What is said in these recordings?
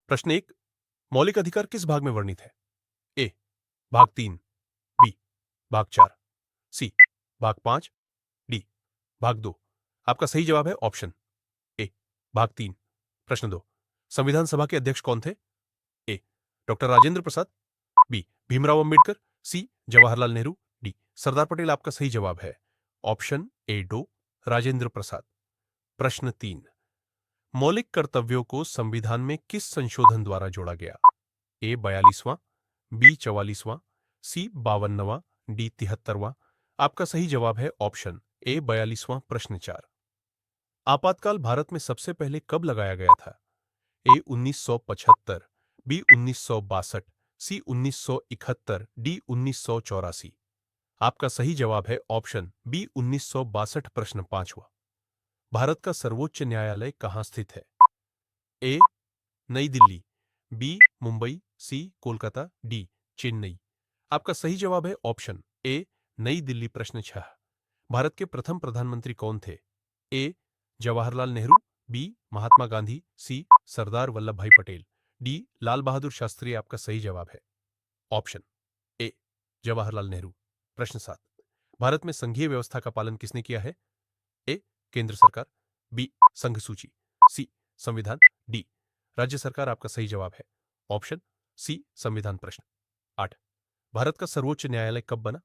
प्रश्न 1। मौलिक अधिकार किस भाग में वर्णित है? ए भाग 3, बी भाग 4, सी भाग 5, डी भाग 2। आपका सही जवाब है ऑप्शन ए भाग 3। प्रश्न 2। संविधान सभा के अध्यक्ष कौन थे? ए डॉक्टर राजेंद्र प्रसाद, बी भीमराव अंबेडकर, सी जवाहरलाल नेहरू, डी सरदार पटेल। आपका सही जवाब है ऑप्शन ए डो राजेंद्र प्रसाद। प्रश्न 3। मौलिक कर्तव्यों को संविधान में किस संशोधन द्वारा जोड़ा गया? ए 42वां, बी 44वां, सी 52वां, डी 73वां। आपका सही जवाब है ऑप्शन ए 42वां। प्रश्न 4। आपातकाल भारत में सबसे पहले कब लगाया गया था? ए 1975, बी 1962, सी 1971, डी 1984। आपका सही जवाब है ऑप्शन बी 1962। प्रश्न 5वां। भारत का सर्वोच्च न्यायालय कहां स्थित है? ए नई दिल्ली, बी मुंबई, सी कोलकाता, डी चेन्नई। आपका सही जवाब है ऑप्शन ए नई दिल्ली। प्रश्न 6। भारत के प्रथम प्रधानमंत्री कौन थे? ए जवाहरलाल नेहरू, बी महात्मा गांधी, सी सरदार वल्लभ भाई पटेल, डी लाल बहादुर शास्त्री। आपका सही जवाब है ऑप्शन ए जवाहरलाल नेहरू। प्रश्न 7। भारत में संघीय व्यवस्था का पालन किसने किया है? ए केंद्र सरकार, बी संघ सूची, सी संविधान, डी राज्य सरकार। आपका सही जवाब है ऑप्शन सी संविधान। प्रश्न 8। भारत का सर्वोच्च न्यायालय कब बना?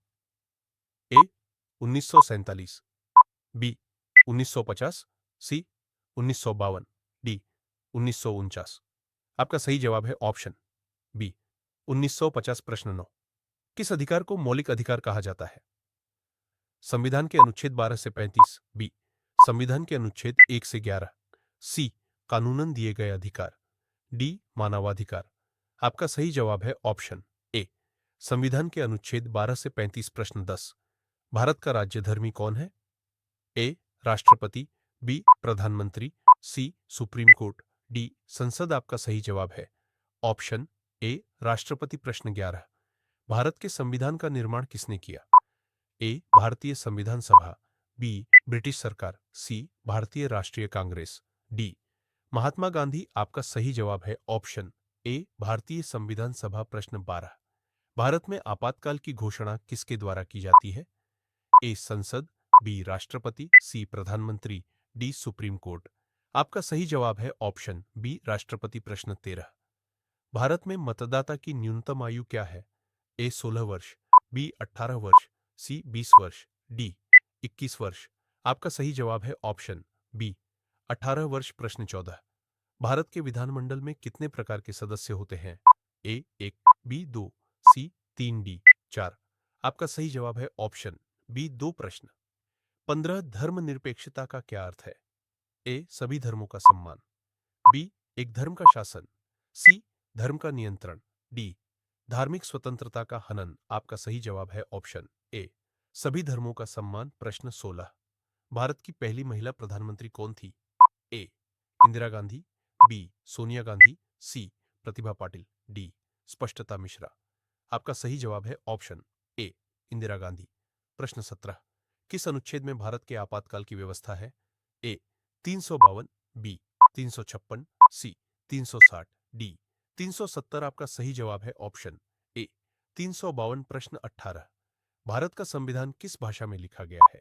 ए 1947, बी 1950, सी 1952, डी 1949। आपका सही जवाब है ऑप्शन बी 1950। प्रश्न 9। किस अधिकार को मौलिक अधिकार कहा जाता है? संविधान के अनुच्छेद 12 से 35, बी संविधान के अनुच्छेद 1 से 11, सी कानूनन दिए गए अधिकार, डी मानवाधिकार। आपका सही जवाब है ऑप्शन ए संविधान के अनुच्छेद 12 से 35। प्रश्न 10। भारत का राज्य धर्मी कौन है? ए राष्ट्रपति, बी प्रधानमंत्री, सी सुप्रीम कोर्ट, डी संसद। आपका सही जवाब है ऑप्शन ए राष्ट्रपति। प्रश्न 11। भारत के संविधान का निर्माण किसने किया? ए भारतीय संविधान सभा, बी ब्रिटिश सरकार, सी भारतीय राष्ट्रीय कांग्रेस, डी महात्मा गांधी। आपका सही जवाब है ऑप्शन ए भारतीय संविधान सभा। प्रश्न 12। भारत में आपातकाल की घोषणा किसके द्वारा की जाती है? ए संसद, बी राष्ट्रपति, सी प्रधानमंत्री, डी सुप्रीम कोर्ट। आपका सही जवाब है ऑप्शन बी राष्ट्रपति। प्रश्न 13। भारत में मतदाता की न्यूनतम आयु क्या है? ए 16 वर्ष, बी 18 वर्ष, सी 20 वर्ष, डी 21 वर्ष। आपका सही जवाब है ऑप्शन बी 18 वर्ष। प्रश्न 14। भारत के विधानमंडल में कितने प्रकार के सदस्य होते हैं? ए 1, बी 2, सी 3, डी 4। आपका सही जवाब है ऑप्शन बी 2। प्रश्न 15। धर्मनिरपेक्षता का क्या अर्थ है? ए सभी धर्मों का सम्मान, बी एक धर्म का शासन, सी धर्म का नियंत्रण, डी धार्मिक स्वतंत्रता का हनन। आपका सही जवाब है ऑप्शन ए सभी धर्मों का सम्मान। प्रश्न 16। भारत की पहली महिला प्रधानमंत्री कौन थी? ए इंदिरा गांधी, बी सोनिया गांधी, सी प्रतिभा पाटिल, डी स्पष्टता मिश्रा। आपका सही जवाब है ऑप्शन ए इंदिरा गांधी। प्रश्न 17। किस अनुच्छेद में भारत के आपातकाल की व्यवस्था है? ए 352, बी 356, सी 360, डी 370। आपका सही जवाब है ऑप्शन ए 352। प्रश्न 18। भारत का संविधान किस भाषा में लिखा गया है?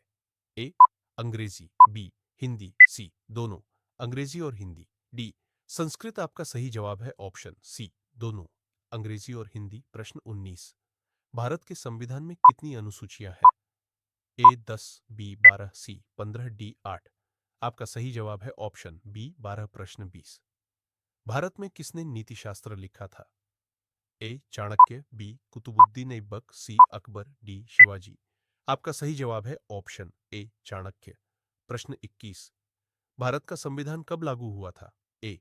ए अंग्रेजी, बी हिंदी, सी दोनों अंग्रेजी और हिंदी, डी संस्कृत। आपका सही जवाब है ऑप्शन सी दोनों अंग्रेजी और हिंदी। प्रश्न 19। भारत के संविधान में कितनी अनुसूचियां हैं? ए 10, बी 12, सी 15, डी 8। आपका सही जवाब है ऑप्शन बी 12। प्रश्न 20। भारत में किसने नीतिशास्त्र लिखा था? ए चाणक्य, बी कुतुबुद्दीन ऐबक, सी अकबर, डी शिवाजी। आपका सही जवाब है ऑप्शन ए चाणक्य। प्रश्न 21। भारत का संविधान कब लागू हुआ था? ए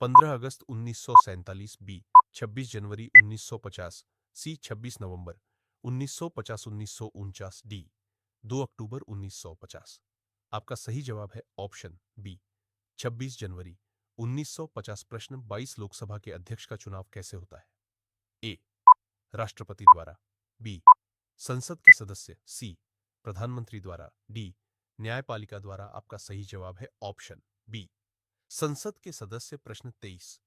15 अगस्त 1947, बी 26 जनवरी 1950, सी 26 नवंबर 1950 1949, डी 2 अक्टूबर 1950। आपका सही जवाब है ऑप्शन बी 26 जनवरी 1950। प्रश्न 22। लोकसभा के अध्यक्ष का चुनाव कैसे होता है? ए राष्ट्रपति द्वारा, बी संसद के सदस्य, सी प्रधानमंत्री द्वारा, डी न्यायपालिका द्वारा। आपका सही जवाब है ऑप्शन बी संसद के सदस्य। प्रश्न 23।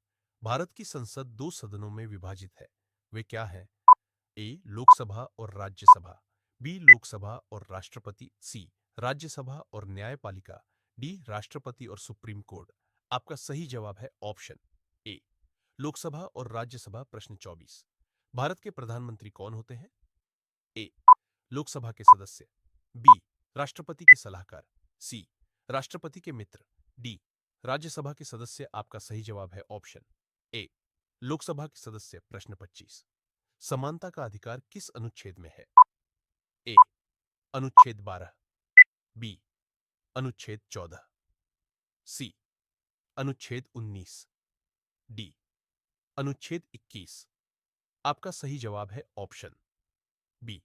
भारत की संसद दो सदनों में विभाजित है। वे क्या हैं? ए. लोकसभा और राज्यसभा। बी. लोकसभा और राष्ट्रपति। सी. राज्यसभा और न्यायपालिका। डी. राष्ट्रपति और सुप्रीम कोर्ट। आपका सही जवाब है ऑप्शन ए. लोकसभा और राज्यसभा। प्रश्न 24। भारत के प्रधानमंत्री कौन होते हैं? ए. लोकसभा के सदस्य। बी. राष्ट्रपति के सलाहकार। सी. राष्ट्रपति के मित्र। डी. राज्यसभा के सदस्य। आपका सही जवाब है ऑप्शन ए. लोकसभा के सदस्य। प्रश्न 25। समानता का अधिकार किस अनुच्छेद में है? ए. अनुच्छेद 12। बी. अनुच्छेद 14। सी. अनुच्छेद 19। डी. अनुच्छेद 21। आपका सही जवाब है ऑप्शन बी.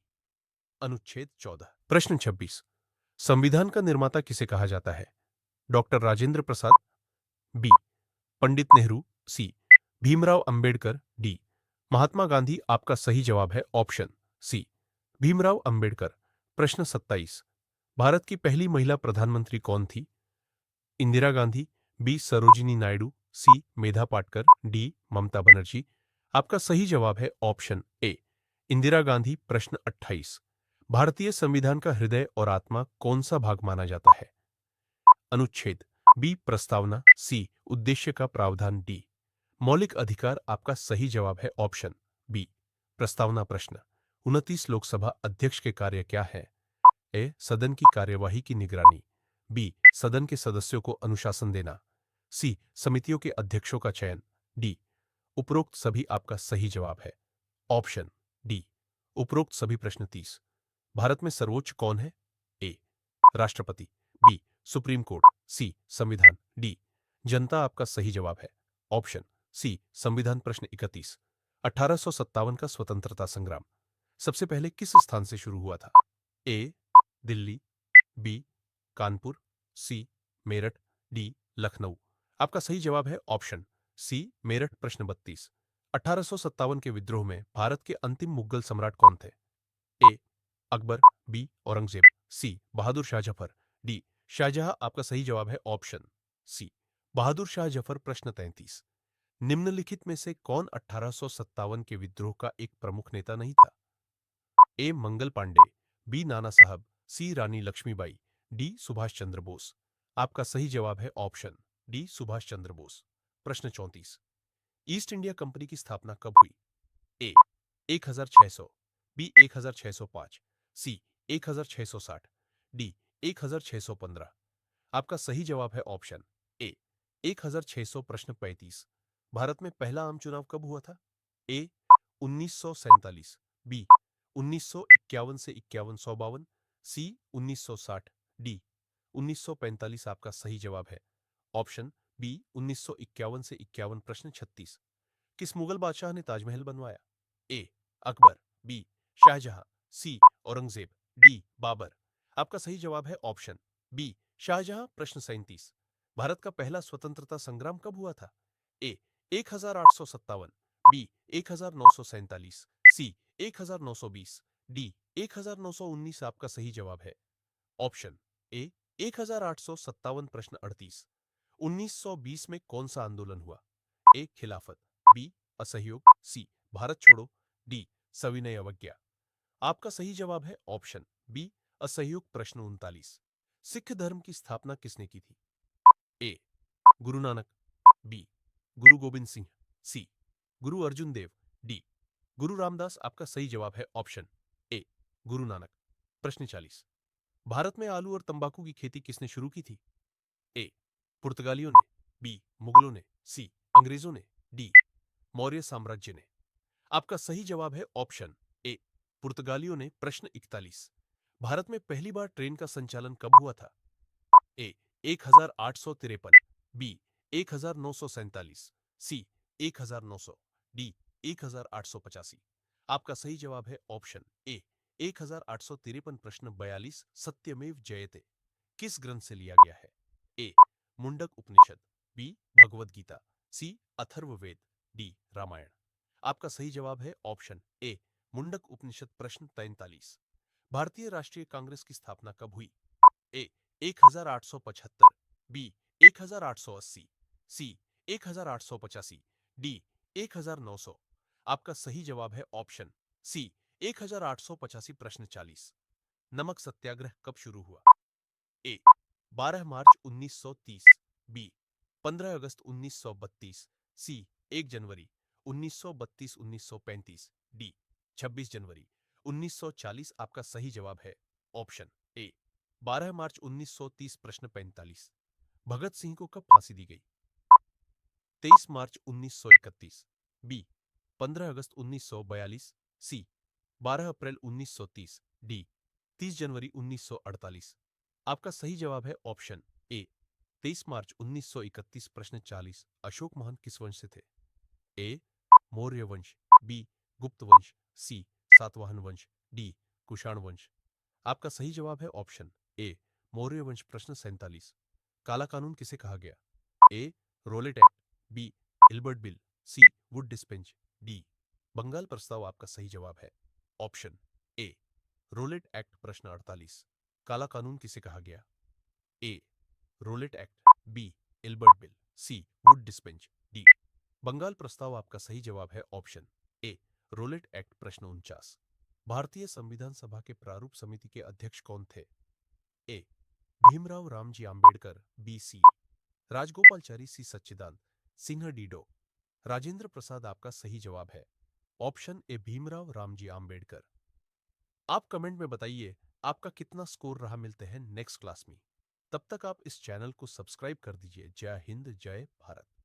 अनुच्छेद 14। प्रश्न 26। संविधान का निर्माता किसे कहा जाता है? डॉक्टर राजेंद्र प्रसाद। बी. पंडित नेहरू। सी. भीमराव अंबेडकर। डी. महात्मा गांधी। आपका सही जवाब है ऑप्शन सी. भीमराव अंबेडकर। प्रश्न 27। भारत की पहली महिला प्रधानमंत्री कौन थी? इंदिरा गांधी। बी. सरोजिनी नायडू। सी. मेधा पाटकर। डी. ममता बनर्जी। आपका सही जवाब है ऑप्शन ए. इंदिरा गांधी। प्रश्न 28। भारतीय संविधान का हृदय और आत्मा कौन सा भाग माना जाता है? अनुच्छेद। बी. प्रस्तावना। सी. उद्देश्य का प्रावधान। डी. मौलिक अधिकार। आपका सही जवाब है ऑप्शन बी. प्रस्तावना। प्रश्न 29। लोकसभा अध्यक्ष के कार्य क्या है? ए. सदन की कार्यवाही की निगरानी। बी. सदन के सदस्यों को अनुशासन देना। सी. समितियों के अध्यक्षों का चयन। डी. उपरोक्त सभी। आपका सही जवाब है ऑप्शन डी. उपरोक्त सभी। प्रश्न 30। भारत में सर्वोच्च कौन है? ए. राष्ट्रपति। बी. Supreme court. सी. संविधान। डी. जनता। आपका सही जवाब है ऑप्शन सी. संविधान। प्रश्न 31। 1857 का स्वतंत्रता संग्राम सबसे पहले किस स्थान से शुरू हुआ था? ए. दिल्ली। बी. कानपुर। सी. मेरठ। डी. लखनऊ। आपका सही जवाब है ऑप्शन सी. मेरठ। प्रश्न 32। 1857 के विद्रोह में भारत के अंतिम मुगल सम्राट कौन थे? ए. अकबर। बी. औरंगजेब। सी. बहादुर शाह जफर। डी. शाहजहां। आपका सही जवाब है ऑप्शन सी. बहादुर शाह जफर। प्रश्न 33। निम्नलिखित में से कौन 1857 के विद्रोह का एक प्रमुख नेता नहीं था? ए. मंगल पांडे। बी. नाना साहब। सी. रानी लक्ष्मीबाई। डी. सुभाष चंद्र बोस। आपका सही जवाब है ऑप्शन डी. सुभाष चंद्र बोस। प्रश्न 34। ईस्ट इंडिया कंपनी की स्थापना कब हुई? ए. 1600। बी. 1605। सी. 1660। डी. 1615। आपका सही जवाब है ऑप्शन ए. 1600। प्रश्न 35। भारत में पहला आम चुनाव कब हुआ था? ए. 1947। बी. 1951 से 5152। सी. 1960। डी. 1945। आपका सही जवाब है ऑप्शन बी. 1951 से 51। प्रश्न 36। किस मुगल बादशाह ने ताजमहल बनवाया? ए. अकबर। बी. शाहजहां। सी. औरंगजेब। डी. बाबर। आपका सही जवाब है ऑप्शन बी. शाहजहां। प्रश्न 37। भारत का पहला स्वतंत्रता संग्राम कब हुआ था? ए. 1857। बी. 1947। सी. 1920। डी. 1919। आपका सही जवाब है ऑप्शन ए. 1857। प्रश्न 38। 1920 में कौन सा आंदोलन हुआ? ए. खिलाफत। बी. असहयोग। सी. भारत छोड़ो। डी. सविनय अवज्ञा। आपका सही जवाब है ऑप्शन बी. असहयोग। प्रश्न 39। सिख धर्म की स्थापना किसने की थी? ए. गुरु नानक। बी. गुरु गोविंद सिंह। सी. गुरु अर्जुन देव। डी. गुरु रामदास। आपका सही जवाब है ऑप्शन ए. गुरु नानक। प्रश्न 40। भारत में आलू और तंबाकू की खेती किसने शुरू की थी? ए. पुर्तगालियों ने। बी. मुगलों ने। सी. अंग्रेजों ने। डी. मौर्य साम्राज्य ने। आपका सही जवाब है ऑप्शन ए. पुर्तगालियों ने। प्रश्न 41। भारत में पहली बार ट्रेन का संचालन कब हुआ था? ए. 1853। बी. 1947। सी. 1900। डी. 1885। आपका सही जवाब है ऑप्शन ए. 1853। प्रश्न 42। सत्यमेव जयते किस ग्रंथ से लिया गया है? ए. मुंडक उपनिषद। बी. भगवद गीता। सी. अथर्ववेद। डी. रामायण। आपका सही जवाब है ऑप्शन ए. मुंडक उपनिषद। प्रश्न 43। भारतीय राष्ट्रीय कांग्रेस की स्थापना कब हुई? ए. 1875। बी. 1880। सी. 1885। डी 1900। आपका सही जवाब है ऑप्शन सी 1885। प्रश्न 40। नमक सत्याग्रह कब शुरू हुआ? ए 12 मार्च 1930। बी 15 अगस्त 1932। सी 1 जनवरी 1932-1935। डी 26 जनवरी 1940। आपका सही जवाब है ऑप्शन ए 12 मार्च 1930। प्रश्न 45। भगत सिंह को कब फांसी दी गई? 23 मार्च 1931। बी 15 अगस्त 1942। सी 12 अप्रैल 1930। डी 30 जनवरी 1948। आपका सही जवाब है ऑप्शन ए 23 मार्च 1931। प्रश्न 40। अशोक महान किस वंश से थे? ए मौर्य वंश। बी गुप्त वंश। सी सातवाहन वंश। डी कुषाण वंश। आपका सही जवाब है ऑप्शन ए मौर्य वंश। प्रश्न 47। काला कानून किसे कहा गया? A Rowlatt Act. B Ilbert Bill. C Wood dispatch. D Bengal प्रस्ताव। आपका सही जवाब है ऑप्शन ए रोलेट एक्ट। प्रश्न 48। काला कानून किसे कहा गया? A Rowlatt Act. B Ilbert Bill. C Wood dispatch. D Bengal प्रस्ताव। आपका सही जवाब है ऑप्शन ए रोलेट एक्ट। प्रश्न 49। भारतीय संविधान सभा के प्रारूप समिति के अध्यक्ष कौन थे? A Bhimrao Ramji Ambedkar. B C Rajagopalachari. C Sachchidanand Sinha. डीडो राजेंद्र प्रसाद। आपका सही जवाब है ऑप्शन ए भीमराव रामजी आंबेडकर। आप कमेंट में बताइए आपका कितना स्कोर रहा। मिलते हैं नेक्स्ट क्लास में। तब तक आप इस चैनल को सब्सक्राइब कर दीजिए। जय हिंद, जय भारत।